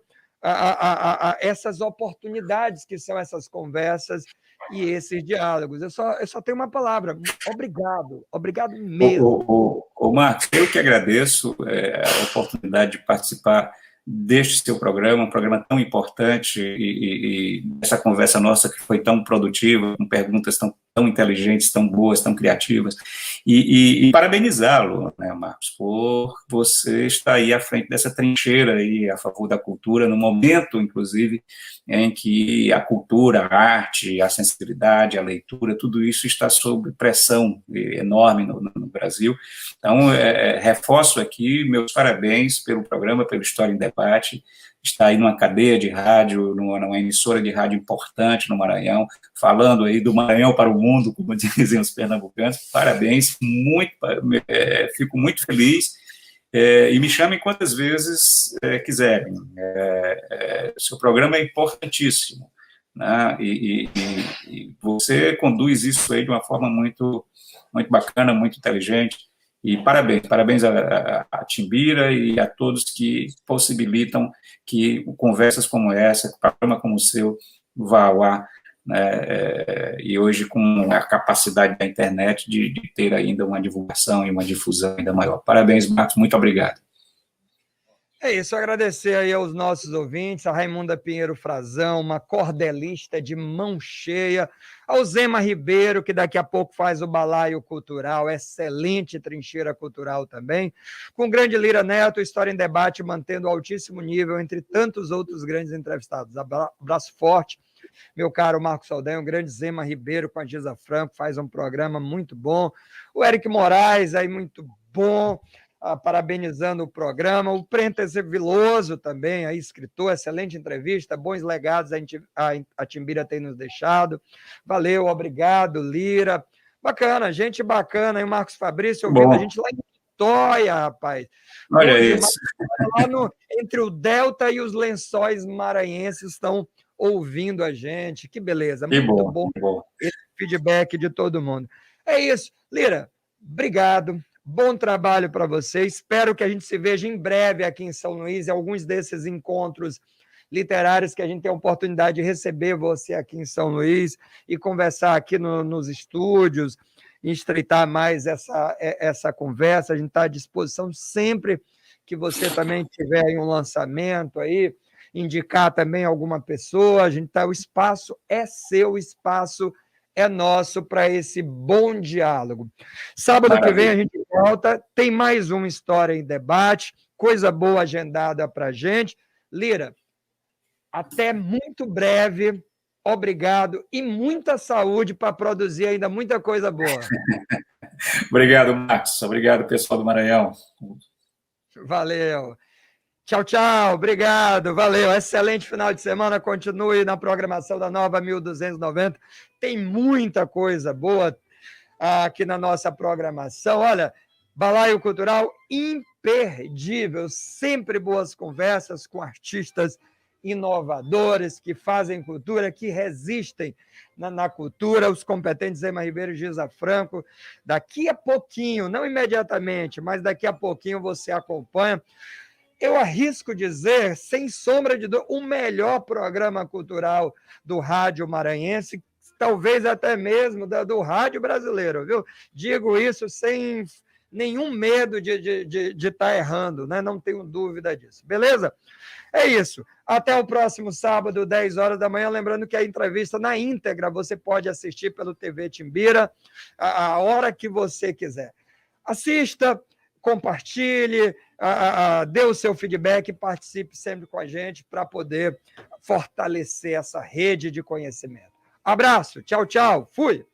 essas oportunidades que são essas conversas e esses diálogos. Eu só tenho uma palavra: obrigado mesmo. Marcos, eu que agradeço a oportunidade de participar deste seu programa, um programa tão importante, e essa conversa nossa que foi tão produtiva, com perguntas tão inteligentes, tão boas, tão criativas, e parabenizá-lo, né, Marcos, por você estar aí à frente dessa trincheira aí, a favor da cultura, no momento, inclusive, em que a cultura, a arte, a sensibilidade, a leitura, tudo isso está sob pressão enorme no Brasil. Então, reforço aqui meus parabéns pelo programa, pelo História em Debate. Está aí numa cadeia de rádio, numa emissora de rádio importante no Maranhão, falando aí do Maranhão para o mundo, como dizem os pernambucanos. Parabéns, fico muito feliz, e me chamem quantas vezes quiserem. Seu programa é importantíssimo, né? E você conduz isso aí de uma forma muito, muito bacana, muito inteligente, E parabéns à Timbira e a todos que possibilitam que conversas como essa, programa como o seu, vá ao ar, né, e hoje com a capacidade da internet de ter ainda uma divulgação e uma difusão ainda maior. Parabéns, Marcos, muito obrigado. É isso, agradecer aí aos nossos ouvintes, a Raimunda Pinheiro Frazão, uma cordelista de mão cheia, ao Zema Ribeiro, que daqui a pouco faz o Balaio Cultural, excelente trincheira cultural também, com o grande Lira Neto, História em Debate, mantendo altíssimo nível entre tantos outros grandes entrevistados. Abraço forte, meu caro Marcos Saldanha, o grande Zema Ribeiro com a Gisa Franco, faz um programa muito bom, o Eric Moraes, aí muito bom, parabenizando o programa, o Prentes Viloso também, aí, escritor, excelente entrevista, bons legados a Timbira tem nos deixado, valeu, obrigado, Lira, bacana, gente bacana, e o Marcos Fabrício ouvindo a gente lá em Vitória, rapaz. Olha isso. Lá entre o Delta e os Lençóis Maranhenses estão ouvindo a gente, que beleza, que muito bom esse feedback de todo mundo. É isso, Lira, obrigado. Bom trabalho para você. Espero que a gente se veja em breve aqui em São Luís, em alguns desses encontros literários que a gente tem a oportunidade de receber você aqui em São Luís e conversar aqui nos estúdios, estreitar mais essa conversa. A gente está à disposição sempre que você também tiver aí um lançamento aí, indicar também alguma pessoa. A gente tá, o espaço é seu, o espaço é nosso para esse bom diálogo. Sábado que vem a gente volta, tem mais uma História em Debate, coisa boa agendada para a gente. Lira, até muito breve, obrigado e muita saúde para produzir ainda muita coisa boa. Obrigado, Marcos. Obrigado, pessoal do Maranhão. Valeu. Tchau, tchau. Obrigado. Valeu. Excelente final de semana. Continue na programação da Nova 1290. Tem muita coisa boa aqui na nossa programação. Olha, Balaio Cultural imperdível. Sempre boas conversas com artistas inovadores que fazem cultura, que resistem na cultura. Os competentes Zema Ribeiro e Gisa Franco. Daqui a pouquinho, não imediatamente, mas daqui a pouquinho você acompanha. Eu arrisco dizer, sem sombra de dúvida, o melhor programa cultural do rádio maranhense, talvez até mesmo do rádio brasileiro, viu? Digo isso sem nenhum medo de estar errando, né? Não tenho dúvida disso. Beleza? É isso. Até o próximo sábado, 10 horas da manhã. Lembrando que a entrevista na íntegra você pode assistir pelo TV Timbira a hora que você quiser. Assista, compartilhe, dê o seu feedback e participe sempre com a gente para poder fortalecer essa rede de conhecimento. Abraço, tchau, tchau, fui!